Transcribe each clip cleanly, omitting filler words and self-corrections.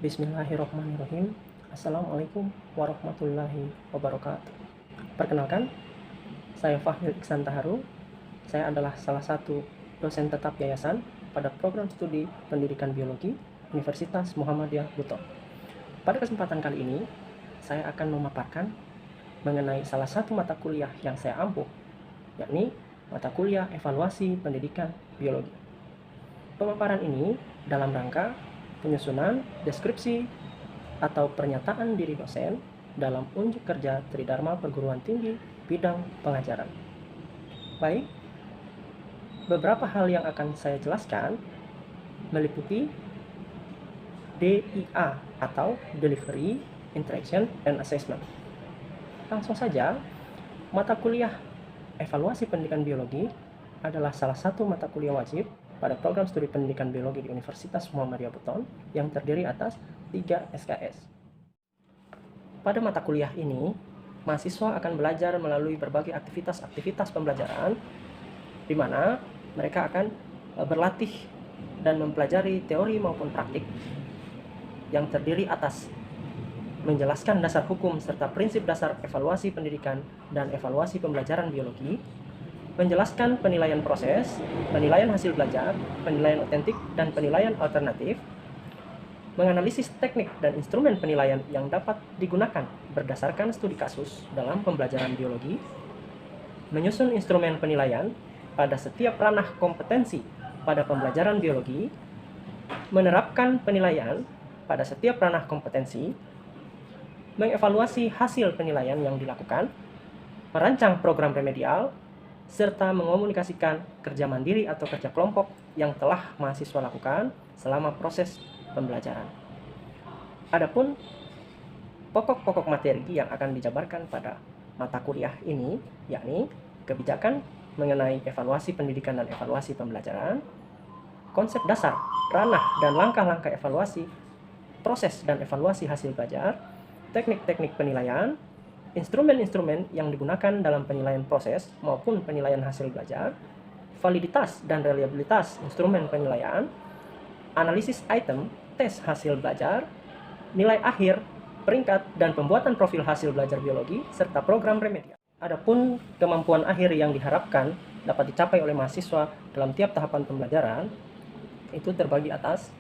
Bismillahirrahmanirrahim. Assalamualaikum warahmatullahi wabarakatuh. Perkenalkan, saya Fahmi Iksan Taharu. Saya adalah salah satu dosen tetap yayasan pada program studi pendidikan biologi Universitas Muhammadiyah Buton. Pada kesempatan kali ini, saya akan memaparkan mengenai salah satu mata kuliah yang saya ampuh, yakni mata kuliah evaluasi pendidikan biologi. Pemaparan ini dalam rangka penyusunan deskripsi atau pernyataan diri dosen dalam unjuk kerja Tridharma Perguruan Tinggi bidang pengajaran. Baik, beberapa hal yang akan saya jelaskan meliputi DIA atau Delivery, Interaction, and Assessment. Langsung saja, mata kuliah evaluasi pendidikan biologi adalah salah satu mata kuliah wajib pada program studi pendidikan biologi di Universitas Muhammadiyah Buton yang terdiri atas 3 SKS. Pada mata kuliah ini, mahasiswa akan belajar melalui berbagai aktivitas pembelajaran di mana mereka akan berlatih dan mempelajari teori maupun praktik yang terdiri atas menjelaskan dasar hukum serta prinsip dasar evaluasi pendidikan dan evaluasi pembelajaran biologi, menjelaskan penilaian proses, penilaian hasil belajar, penilaian otentik, dan penilaian alternatif, menganalisis teknik dan instrumen penilaian yang dapat digunakan berdasarkan studi kasus dalam pembelajaran biologi, menyusun instrumen penilaian pada setiap ranah kompetensi pada pembelajaran biologi, menerapkan penilaian pada setiap ranah kompetensi, mengevaluasi hasil penilaian yang dilakukan, merancang program remedial, serta mengomunikasikan kerja mandiri atau kerja kelompok yang telah mahasiswa lakukan selama proses pembelajaran. Adapun pokok-pokok materi yang akan dijabarkan pada mata kuliah ini, yakni kebijakan mengenai evaluasi pendidikan dan evaluasi pembelajaran, konsep dasar, ranah, dan langkah-langkah evaluasi, proses dan evaluasi hasil belajar, teknik-teknik penilaian, instrumen-instrumen yang digunakan dalam penilaian proses maupun penilaian hasil belajar, validitas dan reliabilitas instrumen penilaian, analisis item, tes hasil belajar, nilai akhir, peringkat, dan pembuatan profil hasil belajar biologi, serta program remedial. Adapun kemampuan akhir yang diharapkan dapat dicapai oleh mahasiswa dalam tiap tahapan pembelajaran, itu terbagi atas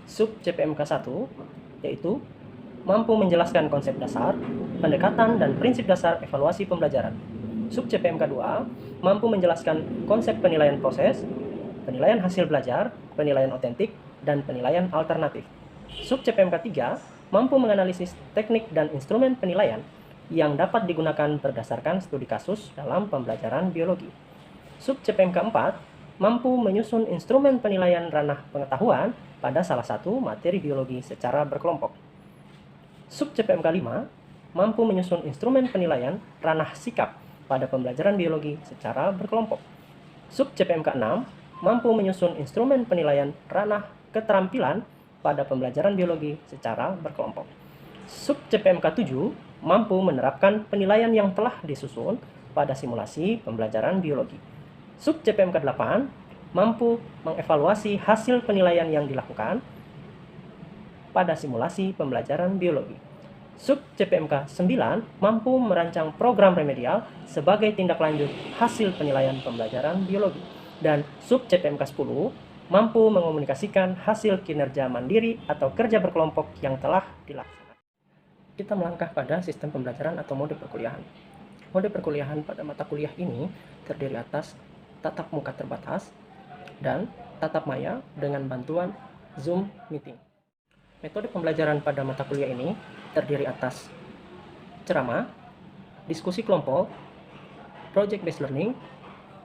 sub CPMK 1, yaitu mampu menjelaskan konsep dasar, pendekatan, dan prinsip dasar evaluasi pembelajaran. Sub CPMK 2 mampu menjelaskan konsep penilaian proses, penilaian hasil belajar, penilaian otentik, dan penilaian alternatif. Sub CPMK 3 mampu menganalisis teknik dan instrumen penilaian yang dapat digunakan berdasarkan studi kasus dalam pembelajaran biologi. Sub CPMK 4 mampu menyusun instrumen penilaian ranah pengetahuan pada salah satu materi biologi secara berkelompok. Sub CPMK 5 mampu menyusun instrumen penilaian ranah sikap pada pembelajaran biologi secara berkelompok. Sub CPMK 6 mampu menyusun instrumen penilaian ranah keterampilan pada pembelajaran biologi secara berkelompok. Sub CPMK 7 mampu menerapkan penilaian yang telah disusun pada simulasi pembelajaran biologi. Sub CPMK 8 mampu mengevaluasi hasil penilaian yang dilakukan pada simulasi pembelajaran biologi. Sub CPMK 9 mampu merancang program remedial sebagai tindak lanjut hasil penilaian pembelajaran biologi. Dan sub CPMK 10 mampu mengomunikasikan hasil kinerja mandiri atau kerja berkelompok yang telah dilaksanakan. Kita melangkah pada sistem pembelajaran atau mode perkuliahan. Mode perkuliahan pada mata kuliah ini terdiri atas tatap muka terbatas dan tatap maya dengan bantuan Zoom meeting. Metode pembelajaran pada mata kuliah ini terdiri atas ceramah, diskusi kelompok, project-based learning,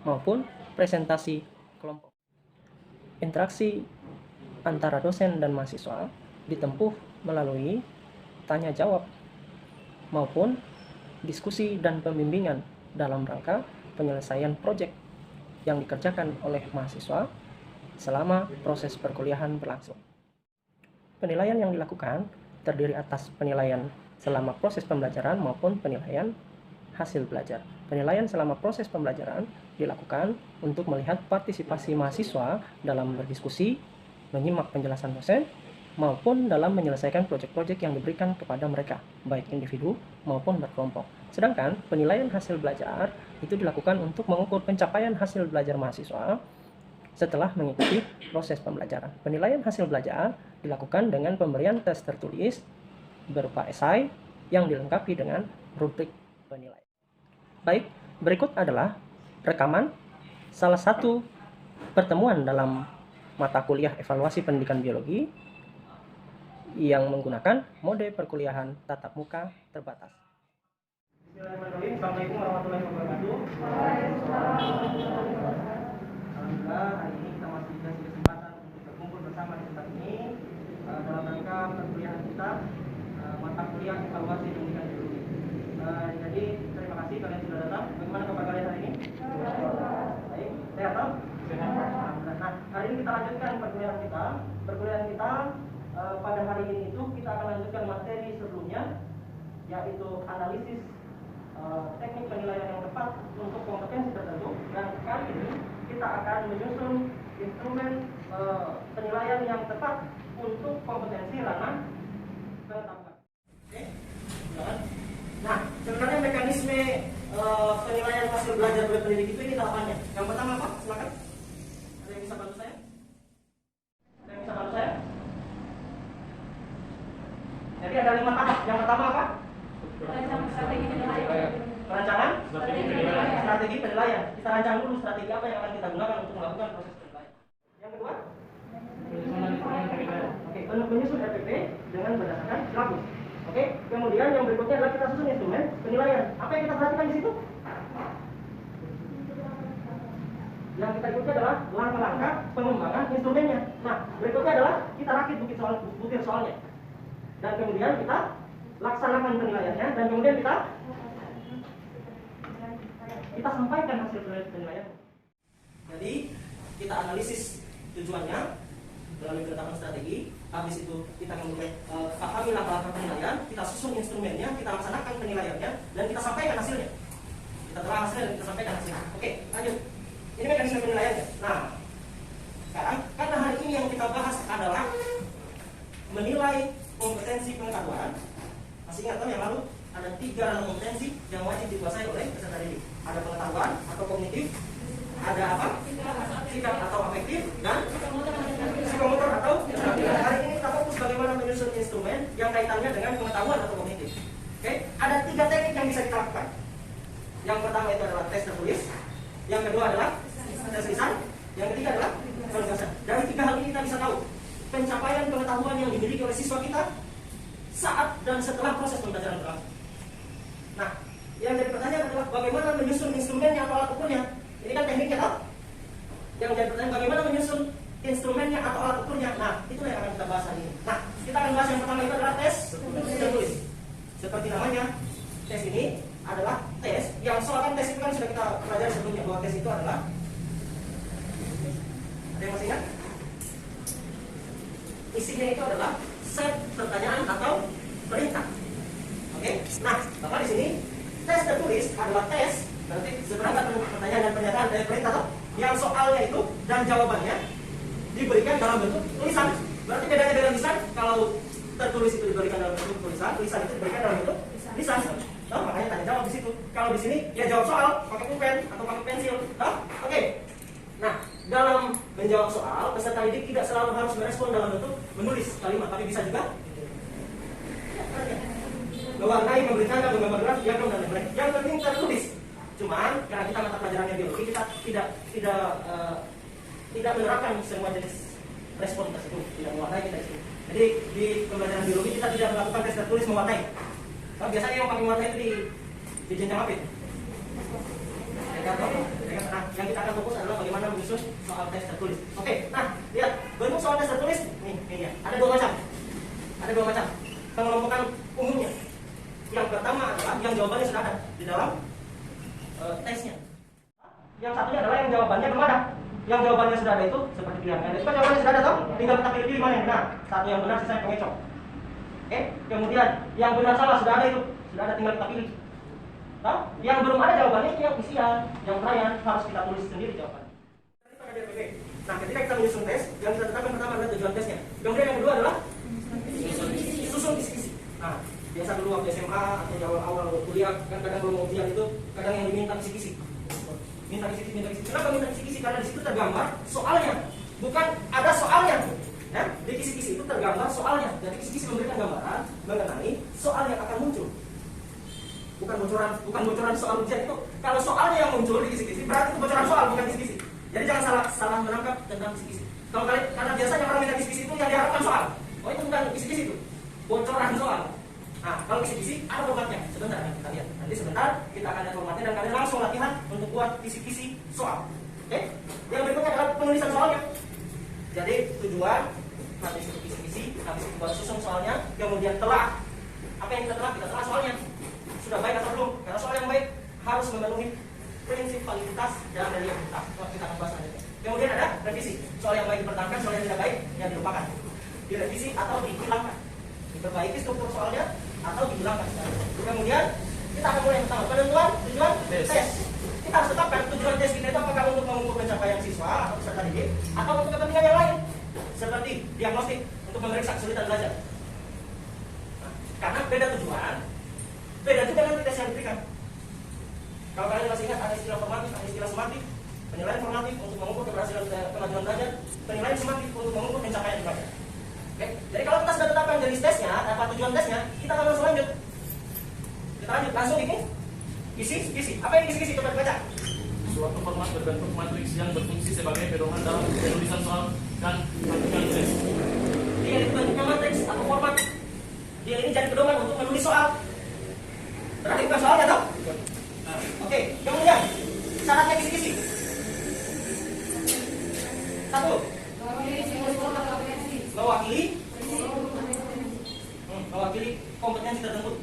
maupun presentasi kelompok. Interaksi antara dosen dan mahasiswa ditempuh melalui tanya jawab maupun diskusi dan pembimbingan dalam rangka penyelesaian proyek yang dikerjakan oleh mahasiswa selama proses perkuliahan berlangsung. Penilaian yang dilakukan terdiri atas penilaian selama proses pembelajaran maupun penilaian hasil belajar. Penilaian selama proses pembelajaran dilakukan untuk melihat partisipasi mahasiswa dalam berdiskusi, menyimak penjelasan dosen, maupun dalam menyelesaikan proyek-proyek yang diberikan kepada mereka, baik individu maupun berkelompok. Sedangkan penilaian hasil belajar itu dilakukan untuk mengukur pencapaian hasil belajar mahasiswa setelah mengikuti proses pembelajaran. Penilaian hasil belajar dilakukan dengan pemberian tes tertulis berupa esai yang dilengkapi dengan rubrik penilaian. Baik, berikut adalah rekaman salah satu pertemuan dalam mata kuliah evaluasi pendidikan biologi yang menggunakan mode perkuliahan tatap muka terbatas. Bismillahirrahmanirrahim. Assalamualaikum warahmatullahi wabarakatuh. Alhamdulillah, hari ini kita masih dikasih kesempatan untuk berkumpul bersama di tempat ini dalam rangka perkuliahan kita mata kuliah evaluasi pendidikan biologi. Jadi terima kasih kalian sudah datang. Bagaimana kabar kalian hari ini? Baik, sehat toh? Nah, hari ini kita lanjutkan perkuliahan kita. Perkuliahan kita pada hari ini itu kita akan lanjutkan materi sebelumnya, yaitu analisis teknik penilaian yang tepat untuk kompetensi tertentu. Dan kali ini kita akan menyusun instrumen penilaian yang tepat untuk kompetensi ranah pengetahuan. Oke, nah sebenarnya mekanisme penilaian hasil belajar berpendidik itu ini tahapannya. Yang pertama apa? Silakan. Ada yang bisa bantu saya? Ada yang bisa bantu saya? Jadi ada 5 tahap. Yang pertama apa? Perancangan strategi penilaian. Kita rancang dulu strategi apa yang akan kita gunakan untuk melakukan proses penilaian. Yang kedua, menyusun RPP dengan berdasarkan silabus. Oke, kemudian yang berikutnya adalah kita susun instrumen penilaian. Apa yang kita perhatikan di situ? Yang kita ikuti adalah langkah-langkah pengembangan instrumennya. Nah, berikutnya adalah kita rakit butir soalnya. Dan kemudian kita laksanakan penilaiannya, dan kemudian kita sampaikan hasil penilaian. Jadi kita analisis tujuannya melalui penetapan strategi. Habis itu kita kemudian pahami langkah-langkah penilaian, kita susun instrumennya, kita laksanakan penilaiannya, dan kita sampaikan hasilnya. Kita telah hasilnya dan kita sampaikan hasilnya. Oke, lanjut. Ini mekanisme penilaiannya. Nah, sekarang karena hari ini yang kita bahas adalah menilai kompetensi pengetahuan. Masih ingat kan yang lalu ada 3 ranah kompetensi yang wajib dikuasai oleh peserta didik. Ada pengetahuan atau kognitif, ada apa? Sikap atau afektif, dan psikomotor atau hari ini kita fokus bagaimana menyusun instrumen yang kaitannya dengan pengetahuan atau kognitif. Oke, ada 3 teknik yang bisa kita lakukan. Yang pertama itu adalah tes tertulis, yang kedua adalah tes lisan, yang ketiga adalah penugasan. Dari 3 hal ini kita bisa tahu pencapaian pengetahuan yang dimiliki oleh siswa kita saat dan setelah proses pembelajaran berlangsung. Nah, yang jadi pertanyaan adalah bagaimana menyusun instrumennya atau alat ukurnya. Ini kan tekniknya toh. Yang jadi pertanyaan bagaimana menyusun instrumennya atau alat ukurnya. Nah, itulah yang akan kita bahas hari ini. Nah, kita akan bahas yang pertama itu adalah tes tertulis. Seperti namanya, tes ini adalah tes yang soal tes itu kan sudah kita pelajari sebelumnya, bahwa tes itu adalah, ada yang masih ingat? Isinya itu adalah set pertanyaan atau perintah. Oke, nah maka di sini tes tertulis adalah tes berarti seperangkat pertanyaan dan pernyataan dari perintah toh, yang soalnya itu dan jawabannya diberikan dalam bentuk tulisan. Berarti bedanya dengan lisan, kalau tertulis itu diberikan dalam bentuk tulisan, tulisan itu diberikan dalam bentuk lisan. Nah, makanya tanya jawab di situ. Kalau di sini ya jawab soal pakai pulpen atau pakai pensil. Nah, oke. Nah, dalam menjawab soal, peserta didik tidak selalu harus merespon dalam bentuk menulis kalimat, tapi bisa juga mewarnai, memberikan gambar grafis, diagram dan lain-lain. Yang penting tertulis. Cuman karena kita mata pelajarannya biologi, kita tidak menerapkan semua jenis respon tersebut, tidak mewarnai kita itu. Jadi di pembelajaran biologi kita tidak melakukan tes tertulis mewarnai. Nah, biasanya yang pakai warna itu di jenjang apa itu? Nah, yang kita akan fokus adalah bagaimana menyusun soal tes tertulis. Oke, nah lihat bentuk soal tes tertulis ini ya. Ada 2 macam. Ada 2 macam pengelompokan umumnya. Yang pertama adalah yang jawabannya sudah ada di dalam tesnya. Yang satunya adalah yang jawabannya belum ada. Yang jawabannya sudah ada itu seperti pilihan. Itu kan jawabannya sudah ada toh? Tinggal kita pilih mana yang benar. Satu yang benar, sisanya pengecoh. Oke, kemudian yang benar salah sudah ada itu, sudah ada tinggal kita pilih. Nah, yang belum ada jawabannya itu yang isian, yang uraian harus kita tulis sendiri jawabannya. Nah, ketika kita menyusun tes, yang kita tetapkan pertama adalah tujuan tesnya. Kemudian yang kedua adalah susun kisi-kisi. Nah, biasa dulu waktu SMA atau di awal-awal kuliah kan kadang belum ujian itu kadang yang diminta kisi-kisi. Minta kisi-kisi. Kenapa minta kisi-kisi? Karena di situ tergambar soalnya, bukan ada soalnya. Ya, di kisi-kisi itu tergambar soalnya. Jadi kisi-kisi memberikan gambaran mengenai soal yang akan muncul. Bukan bocoran soal ujian itu. Kalau soalnya yang muncul di kisi-kisi berarti itu bocoran soal, bukan kisi-kisi. Jadi jangan salah menangkap tentang kisi-kisi. Kalau kalian, karena biasanya orang minta kisi-kisi itu yang diharapkan soal. Oh itu bukan kisi-kisi itu, bocoran soal. Nah, kalau kisi-kisi ada formatnya. Sebentar kita lihat. Nanti sebentar kita akan lihat formatnya dan kalian langsung latihan untuk buat kisi-kisi soal. Oke? Yang berikutnya adalah penulisan soalnya. Jadi tujuan habis itu kisi-kisi, habis itu buat susun soalnya, kemudian telah. Apa yang kita telah? Kita telah soalnya. Sudah baik atau belum? Karena soal yang baik harus memenuhi prinsip validitas dan reliabilitas. Kita akan bahas nanti. Kemudian ada revisi. Soal yang baik dipertahankan, soal yang tidak baik yang dilupakan. Direvisi atau dihilangkan. Diperbaiki struktur soalnya atau dihilangkan. Kemudian kita akan mulai yang pertama, penentuan tujuan tes. Kita harus tetapkan tujuan tes kita itu apakah untuk mengukur pencapaian siswa atau peserta didik atau untuk kepentingan yang lain seperti diagnostik untuk memeriksa kesulitan belajar. Nah, karena beda tujuan, beda juga nanti tes yang diberikan. Kalau kalian masih ingat ada istilah formatif, ada istilah sumatif. Penilaian formatif untuk mengukur keberhasilan kemajuan belajar, penilaian sumatif untuk mengukur pencapaian belajar. Oke, jadi kalau kita sudah tetapkan jenis tesnya, apa tujuan tesnya, kita akan langsung lanjut. Kita lanjut langsung ini. Isi. Apa yang isi? Coba baca. Suatu format berbentuk matriks yang berfungsi sebagai pedoman dalam penulisan soal dan melakukan tes. Dia itu bentuknya matriks atau format. Dia ini jadi pedoman untuk menulis soal. Berarti bukan soalnya toh? Nah, oke, kemudian syaratnya kisi-kisi. Satu, mewakili kompetensi tertentu.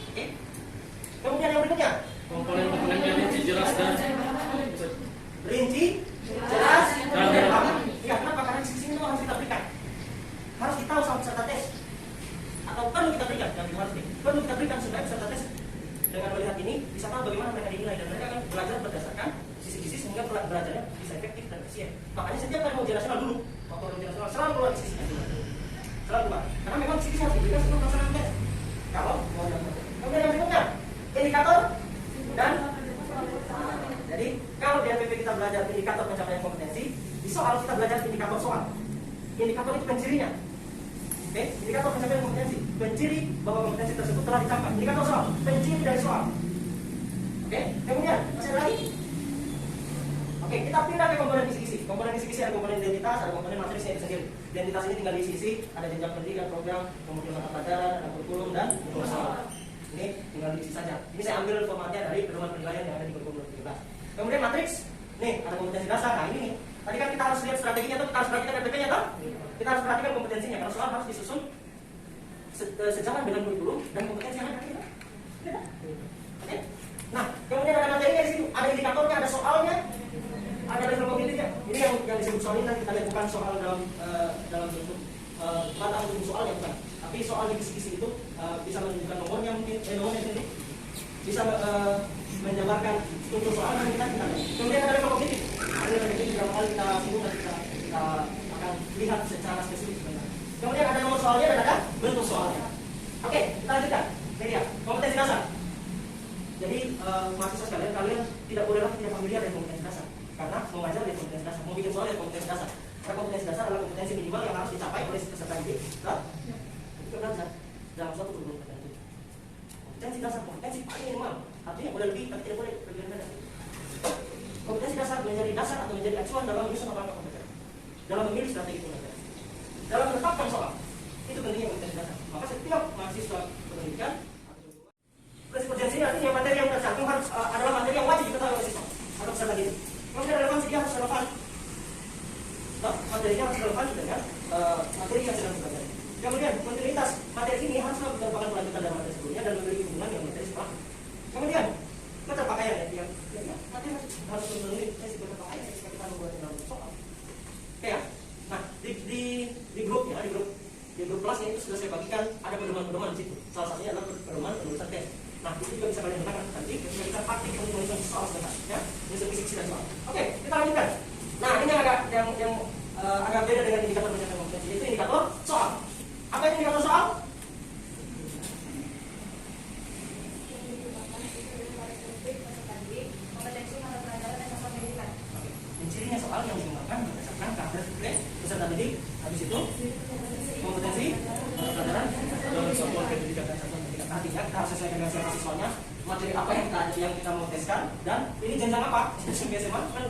Oke. Kemudian yang berikutnya, Komponen-komponennya rinci, jelas dan paham. Ya, kenapa? Karena kisi-kisi itu harus kita berikan. Harus kita tahu sama peserta tes. Atau perlu kita berikan, perlu kita berikan supaya peserta tes dengan melihat ini bisa tahu bagaimana mereka dinilai dan mereka akan belajar berdasarkan kisi-kisi sehingga belajarnya bisa efektif dan efisien. Makanya setiap kali ujian nasional dulu, waktu ujian nasional selalu keluar kisi-kisi. Selalu keluar. Karena memang kisi-kisi harus diberikan sebelum pelaksanaan tes. Kalau mau kemudian yang berikutnya, indikator dan jadi kalau di LPP kita belajar indikator pencapaian kompetensi, di soal kita belajar indikator soal. Indikator itu pencirinya. Oke, indikator pencapaian kompetensi, penciri bahwa kompetensi tersebut telah dicapai. Indikator soal, penciri dari soal. Oke, kemudian masih ada lagi. Oke, kita pindah ke komponen kisi-kisi. Komponen kisi-kisi ada komponen identitas, ada komponen matriksnya itu sendiri. Identitas ini tinggal diisi, ada jenjang pendidikan, program, kemudian mata pelajaran, ada kurikulum dan soal. Ini tinggal diisi saja. Ini saya ambil formatnya dari pedoman penilaian yang ada di kurikulum 2017. Kemudian matriks, nih ada kompetensi dasar. Nah ini nih. Tadi kan kita harus lihat strateginya tuh, kita harus perhatikan RPP-nya toh? Kita harus perhatikan kompetensinya. Karena soal harus disusun sejalan dengan kurikulum dan kompetensi yang ada. Oke. Nah, kemudian ada materinya di situ, ada indikatornya, ada soalnya, ada level kognitifnya. Ini yang disebut soal ini nanti kita lihat bukan soal dalam bentuk mata untuk soal yang bukan. Tapi soal di kisi-kisi itu bisa menunjukkan nomornya mungkin, nomornya sendiri bisa menjabarkan struktur soal yang kita lihat. Kemudian ada level kognitif. Ada level kognitif beberapa kali kita singgung dan kita akan lihat secara spesifik sebenarnya. Kemudian ada nomor soalnya dan ada bentuk soalnya. Oke, kita lanjutkan. Ini dia, kompetensi dasar. Jadi mahasiswa sekalian, kalian tidak boleh lagi tidak familiar dengan kompetensi dasar. Karena mengajar dari kompetensi dasar, mau bikin soal dari kompetensi dasar. Karena kompetensi dasar adalah kompetensi minimal yang harus dicapai oleh peserta didik. Itu belajar dalam suatu kurikulum tertentu. Kompetensi dasar, kompetensi paling minimal. Artinya boleh lebih, tapi tidak boleh lebih rendah. Kompetensi dasar menjadi dasar atau menjadi acuan dalam menyusun langkah kompeten, dalam memilih strategi pembelajaran, dalam menetapkan soal. Itu pentingnya kompetensi dasar. Maka setiap mahasiswa pendidikan prinsip urgensi artinya materi yang tercantum harus adalah materi yang wajib diketahui oleh siswa atau peserta didik. Kemudian relevansi dia harus relevan. Nah, materinya harus relevan dengan materi yang sedang dipelajari. Kemudian kontinuitas materi ini haruslah merupakan pelanjutan dari materi sebelumnya dan memiliki hubungan dengan materi setelah. Kemudian keterpakaian ya, materi harus memenuhi prinsip keterpakaian ketika kita membuat soal. Oke ya. Nah di grup ya di grup kelasnya itu sudah saya bagikan ada pedoman-pedoman di situ. Salah satunya adalah pedoman penulisan tes. Nah itu juga bisa kalian gunakan nanti ketika kita praktik untuk menulis soal sebentar ya, menulis kisi-kisi dan soal. Oke, kita lanjutkan. Nah ini yang agak beda dengan indikator pencapaian kompetensi, itu indikator soal. Apa itu indikator soal? ini jenjang apa? SMP SMA kan,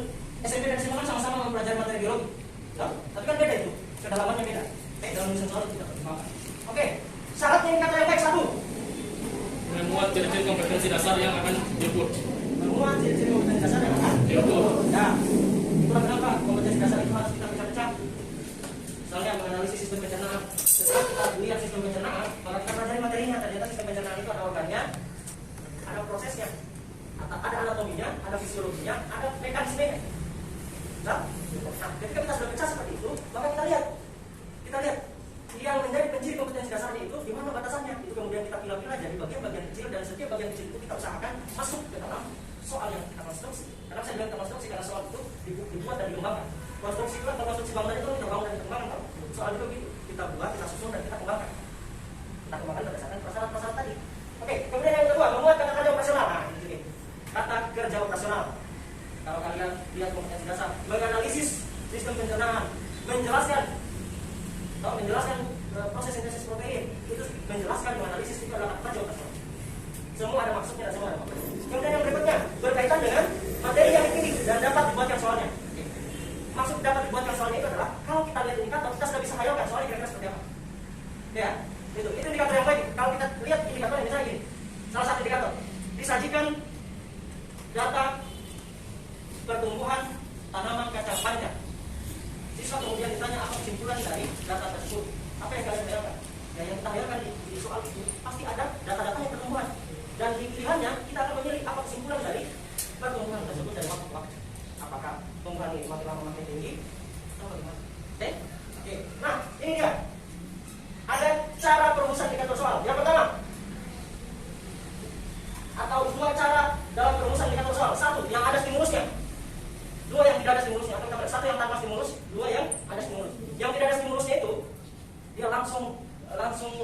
SMP dan SMA kan sama-sama mempelajari materi biologi. Nah, tapi kan beda itu, kedalamannya beda. Dalam tulisan soal tidak pertimbangkan. Oke, syaratnya ini kata yang baik satu. Memuat ciri-ciri kompetensi dasar yang akan diukur. Memuat ciri-ciri kompetensi dasar yang akan Diukur. Nah, itulah kenapa kompetensi dasar itu harus kita pecah-pecah. Misalnya menganalisis sistem pencernaan. Setelah kita lihat sistem pencernaan, maka kita pelajari materinya. Ternyata sistem pencernaan itu ada organnya, ada prosesnya, ada anatominya, ada fisiologinya, ada mekanismenya. Nah, ketika kita sudah pecah seperti itu, maka kita lihat yang menjadi penciri kompetensi dasarnya itu di mana batasannya. Itu kemudian kita pilih-pilih jadi bagian-bagian kecil, dan setiap bagian kecil itu kita usahakan masuk ke dalam soal yang kita konstruksi. Karena saya bilang kita konstruksi karena soal itu dibuat dan dikembangkan. Konstruksi itu kan konstruksi bangunan itu kita bangun dan dikembangkan. Soal itu kita buat, kita susun dan kita kembangkan. Kita kembangkan berdasarkan prasyarat-prasyarat tadi. Oke, kemudian yang kedua, memuat kata kerja operasional. Nah, ini juga. Kata kerja operasional. Kalau kalian lihat kompetensi dasar, menganalisis sistem pencernaan, menjelaskan proses sintesis protein, itu menjelaskan, menganalisis itu adalah kata kerja operasional. Semua ada maksudnya dan semua ada maksudnya. Kemudian yang berikutnya berkaitan dengan materi yang dipilih dan dapat dibuatkan soalnya. Maksud dapat dibuatkan soalnya itu adalah kalau kita lihat indikator, kita sudah bisa hayalkan soalnya kira-kira seperti apa. Ya, itu indikator yang baik. Kalau kita lihat indikatornya misalnya gini, salah satu indikator disajikan data pertumbuhan tanaman kacang panjang. Siswa kemudian ditanya apa kesimpulan dari data tersebut. Apa yang kalian bayangkan? Ya, yang kita bayangkan di soal itu pasti ada data-datanya pertumbuhan. Dan di pilihannya kita akan memilih apa kesimpulan dari pertumbuhan tersebut dari waktu ke waktu. Apakah pertumbuhan ini makin lama makin tinggi atau bagaimana? Oke. Nah, ini dia. Ada cara perumusan indikator soal. Yang pertama, atau dua cara dalam perumusan indikator soal. Satu, yang ada stimulusnya. Dua, yang tidak ada stimulusnya. Atau satu yang tanpa stimulus, dua yang ada stimulus. Yang tidak ada stimulusnya itu dia langsung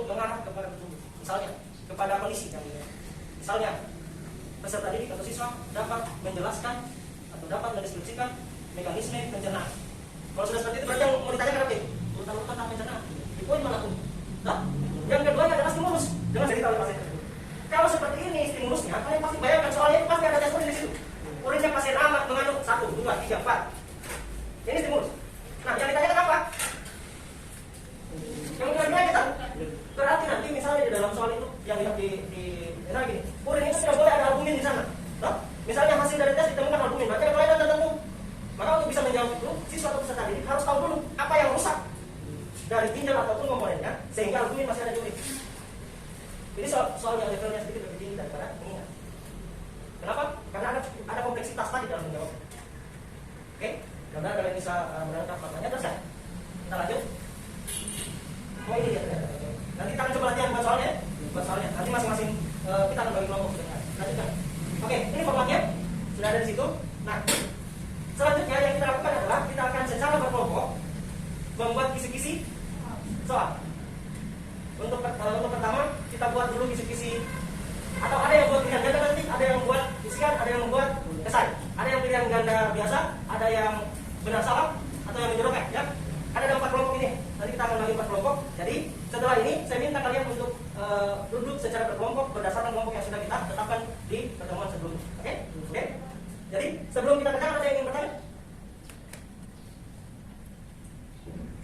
mengarah kepada petunjuk. Misalnya kepada kondisi yang ini. Misalnya peserta didik atau siswa dapat menjelaskan atau dapat mendeskripsikan mekanisme pencernaan. Kalau sudah seperti itu berarti yang mau ditanyakan apa itu? Urutan-urutan tentang pencernaan. Di poin mana tuh? Nah, yang keduanya adalah stimulus. Dengan cerita oleh pasien tersebut. Kalau seperti ini stimulusnya, kalian pasti bayangkan soalnya itu pasti ada tes urin di situ. Urinnya pasien amat mengandung 1, 2, 3, 4. Ini stimulus. Nah, yang ditanyakan apa? Yang ditanyakan berarti nanti misalnya di dalam soal itu yang di misalnya gini, urin itu tidak boleh ada albumin di sana. Nah, misalnya hasil dari tes ditemukan albumin, berarti ada kelainan tertentu. Maka untuk bisa menjawab itu, siswa atau peserta didik harus tahu dulu apa yang rusak dari ginjal ataupun komponennya sehingga albumin masih ada di urin. Ini soal yang levelnya sedikit lebih tinggi daripada ini. Kenapa? Karena ada kompleksitas tadi dalam menjawab. Oke, mudah-mudahan kalian bisa menangkap maknanya. Terus ya, kita lanjut. Oh ini dia. Nanti kita akan coba latihan buat soalnya. Nanti masing-masing kita akan bagi kelompok. Lanjutkan. Oke, ini formatnya sudah ada di situ. Nah, selanjutnya yang kita lakukan adalah kita akan secara berkelompok membuat kisi-kisi soal. Untuk pertama kita buat dulu kisi-kisi, atau ada yang buat pilihan ganda nanti, ada yang buat isian, ada yang membuat esai, ada yang pilihan ganda biasa, ada yang benar salah, atau yang menyerupai, ya. Ada 4 kelompok ini. Nanti kita akan bagi 4 kelompok. Jadi setelah ini saya minta kalian untuk duduk secara berkelompok berdasarkan kelompok yang sudah kita tetapkan di pertemuan sebelumnya. Oke? Jadi sebelum kita kerjakan, ada yang ingin bertanya?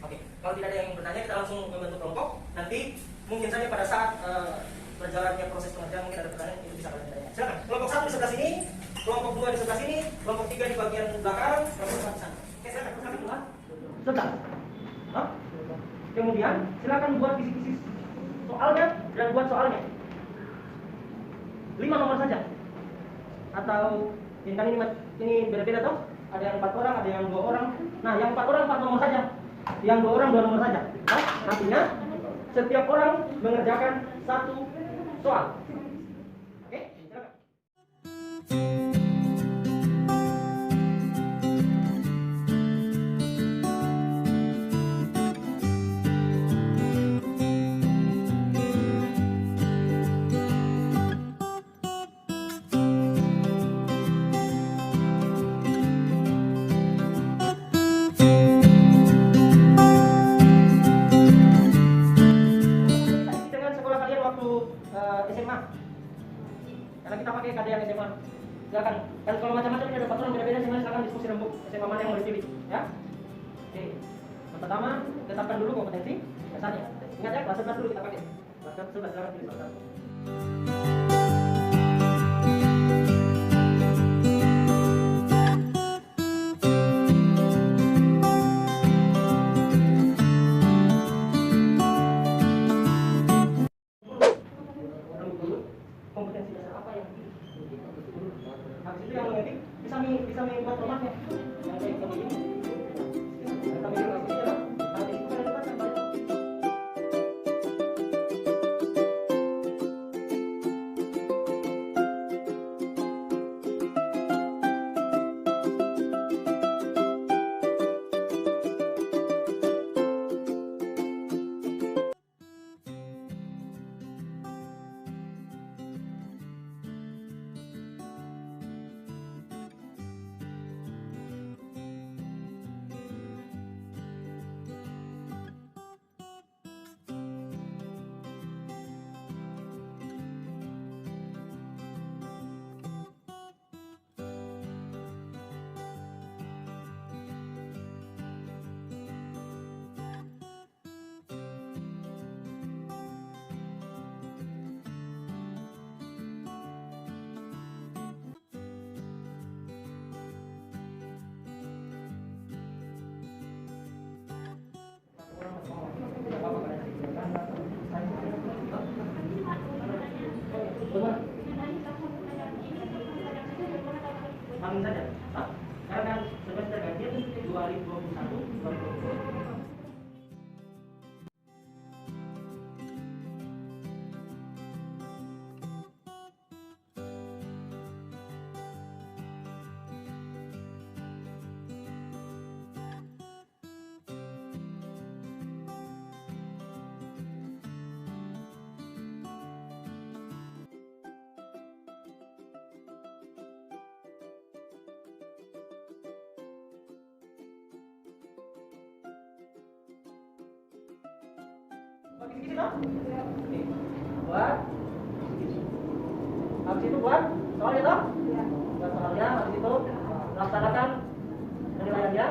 Oke. Kalau tidak ada yang ingin bertanya, kita langsung membentuk kelompok. Nanti mungkin saja pada saat berjalannya proses pengerjaan mungkin ada pertanyaan, itu bisa kalian bertanya. Silakan. Kelompok 1 di sebelah sini, kelompok 2 di sebelah sini, kelompok 3 di bagian belakang, kelompok 4 di sana. Oke, silakan. Kami dulu. Sebentar. Kemudian silakan buat kisi-kisi soalnya dan buat soalnya. 5 nomor saja. Atau ini beda-beda toh? Ada yang 4 orang, ada yang 2 orang. Nah, yang 4 orang 4 nomor saja. Yang 2 orang 2 nomor saja. Nah, artinya setiap orang mengerjakan 1 soal. Oke, silakan. SMA, karena kita pakai KD yang SMA. Silakan Dan kalau macam-macam ini ada peraturan beda-beda, silakan diskusi rembuk SMA mana yang mau dipilih, ya. Oke. Yang pertama, tetapkan dulu kompetensi dasarnya. Ingat ya, kelas 11 dulu kita pakai. Kelas 11 silakan pilih salah satu. Kompetensi dasar apa yang dipilih? Habis itu yang mengetik bisa membuat formatnya. Yang kayak gini. Kami juga sini ya. Habis itu kalian baca banyak. Amin saja. Karena kan semester ganjil 2021-2022. Kisi-kisi toh? Nih, buat kisi-kisi. Habis itu buat soalnya toh? Buat soalnya, habis itu laksanakan penilaiannya.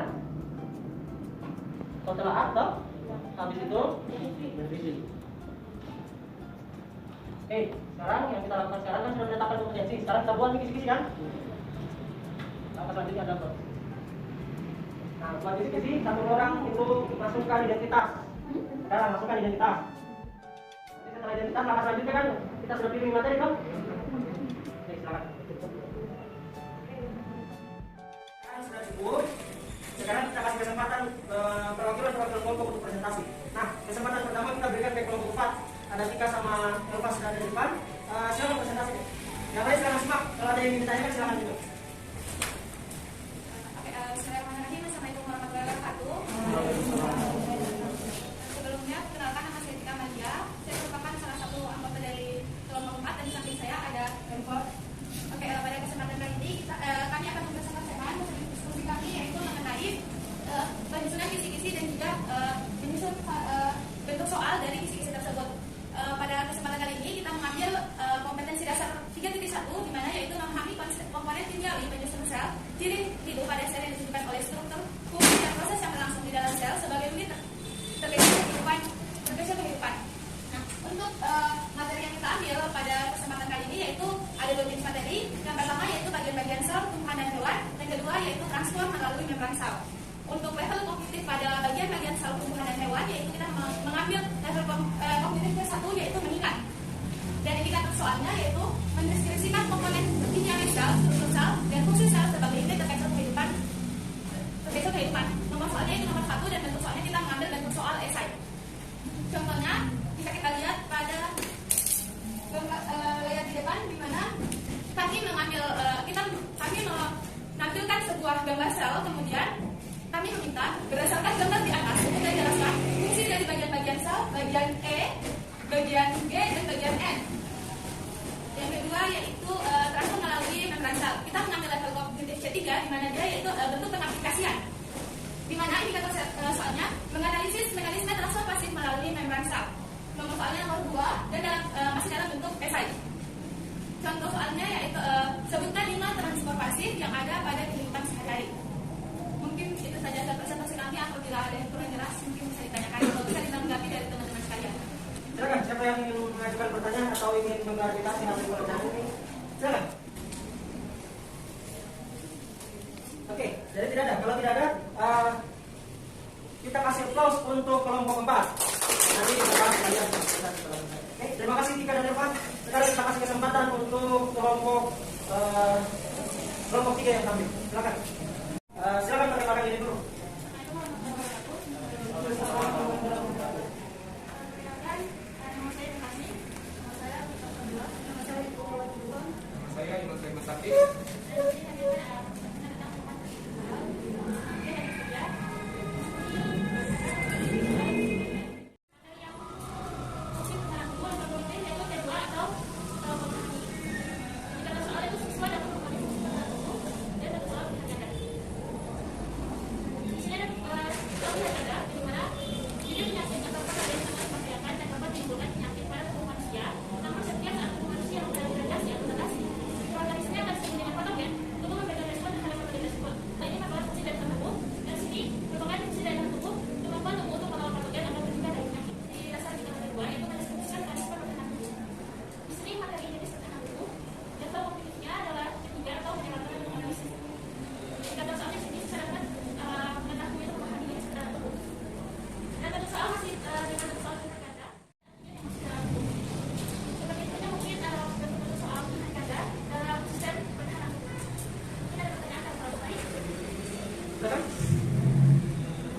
Setelah toh? Habis itu revisi. Sekarang yang kita lakukan sekarang kan sudah menetapkan kompetensi. Sekarang kita buat nih kisi-kisi kan? Langkah selanjutnya adalah nah, buat kisi-kisi, satu orang itu masukkan identitas. Sekarang masukkan identitas. Nanti setelah identitas, langkah selanjutnya kan kita sudah pilih materi kan? Oke, silakan. Sekarang sudah cukup. Sekarang kita kasih kesempatan perwakilan kelompok untuk presentasi. Nah, kesempatan pertama kita berikan ke kelompok 4. Ada Tika sama Elva sudah ada di depan. Silakan presentasi. Yang lain silakan simak. Kalau ada yang ingin ditanyakan silakan juga. Bismillahirrahmanirrahim. Assalamualaikum warahmatullahi wabarakatuh. Sebelumnya, perkenalkan nama saya Tika Malia. Saya merupakan salah satu anggota dari kelompok 4 dan di samping saya ada Elva. Oke, pada kesempatan kali ini kami akan mempresentasikan diskusi kami yaitu mengenai penyusunan kisi-kisi dan juga menyusun bentuk soal dari kisi-kisi tersebut. Pada kesempatan kali ini kita mengambil kompetensi dasar 3.1 di mana yaitu memahami komponen kimiawi penyusun sel, ciri hidup pada sel yang ditunjukkan oleh struktur, fungsi dan proses yang berlangsung di dalam sel sebagai unit terkait kehidupan. Nah, untuk materi yang kita ambil pada kesempatan kali ini yaitu ada 2 jenis materi. Yang pertama yaitu bagian-bagian sel tumbuhan dan hewan, dan kedua yaitu transport melalui membran sel. Untuk level kognitif pada bagian-bagian sel tumbuhan dan hewan yaitu kita mengambil level kognitif ke-1 yaitu meningkat. Dan indikator soalnya yaitu mendeskripsikan komponen kimiawi sel, struktur sel, dan fungsi sel sebagai unit terkait kehidupan. Nomor soalnya itu nomor 1 dan bentuk soalnya kita mengambil bentuk soal esai. Contohnya bisa kita lihat pada layar di depan di mana kami menampilkan sebuah gambar sel, kemudian kami meminta berdasarkan gambar di atas untuk menjelaskan fungsi dari bagian-bagian sel, bagian E, bagian G, dan bagian N. Yang kedua yaitu transfer melalui membran sel. Kita mengambil level kognitif C3 di mana dia yaitu bentuk pengaplikasian. Di mana indikator soalnya menganalisis mekanisme transfer pasif melalui membran sel. Nomor soalnya nomor 2 dan masih dalam bentuk esai. Contoh soalnya yaitu sebutkan 5 transport pasif yang ada pada kehidupan sehari-hari. Mungkin itu saja presentasi kami. Apabila ada yang kurang jelas mungkin bisa ditanyakan atau bisa ditanggapi dari teman-teman sekalian. Silakan, siapa yang ingin mengajukan pertanyaan atau ingin mengklarifikasi hasil penelitian ini? Silakan. Oke, jadi tidak ada. Kalau tidak ada, kita kasih applause untuk kelompok 4. Nanti kita bahas lagi. Oke, terima kasih Tika dan Irfan. Sekarang kita kasih kesempatan untuk kelompok 3 yang tampil. Silakan. Silakan perkenalkan diri dulu. Saya Imam Sakti.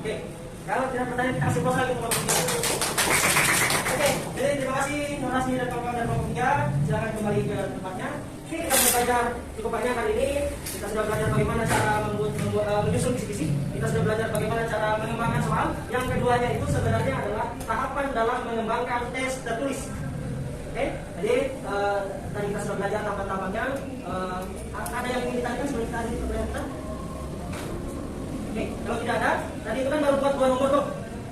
Oke, kalau tidak pertanyaan kita kasih pos lagi untuk kelompok 3. Oke, jadi terima kasih Nurhasmi dan kawan-kawan dari kelompok 3. Silakan kembali ke tempatnya. Oke, kita sudah belajar cukup banyak kali ini. Kita sudah belajar bagaimana cara menyusun kisi-kisi. Kita sudah belajar bagaimana cara mengembangkan soal. Yang keduanya itu sebenarnya adalah tahapan dalam mengembangkan tes tertulis. Oke, jadi tadi kita sudah belajar tahapan-tahapannya. Ada yang ingin ditanyakan sebelum kita lanjut ke pertanyaan? Oke, kalau tidak ada, tadi itu kan baru buat 2 nomor tuh.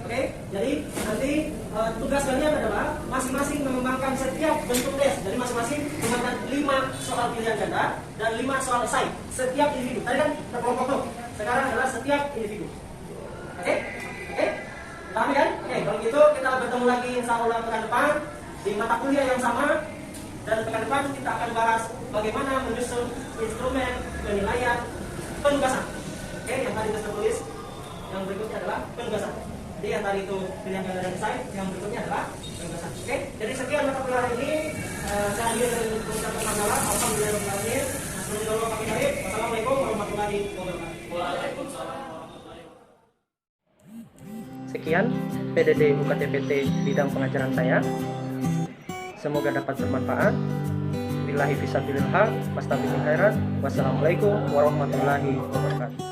Oke, jadi nanti tugas kalian adalah masing-masing mengembangkan setiap bentuk tes. Jadi masing-masing mengembangkan 5 soal pilihan ganda dan 5 soal esai. Setiap individu. Tadi kan terkelompok tuh. Sekarang adalah setiap individu. Oke, oke, paham kan? Oke, kalau gitu kita bertemu lagi insya Allah pekan depan di mata kuliah yang sama. Dan pekan depan kita akan bahas bagaimana menyusun instrumen penilaian penugasan. Oke, yang tadi kita tulis, yang berikutnya adalah penugasan. Jadi yang tadi itu pilihan ganda dan esai, yang berikutnya adalah penugasan. Oke, jadi sekian mata kuliah hari ini. Saya hadir dari Universitas Manggala. Alhamdulillah. Wassalamualaikum warahmatullahi wabarakatuh. Waalaikumsalam. Sekian PDD UKTPT bidang pengajaran saya. Semoga dapat bermanfaat. Billahi fisabilillah, wastabiqul khairat. Wassalamualaikum warahmatullahi wabarakatuh.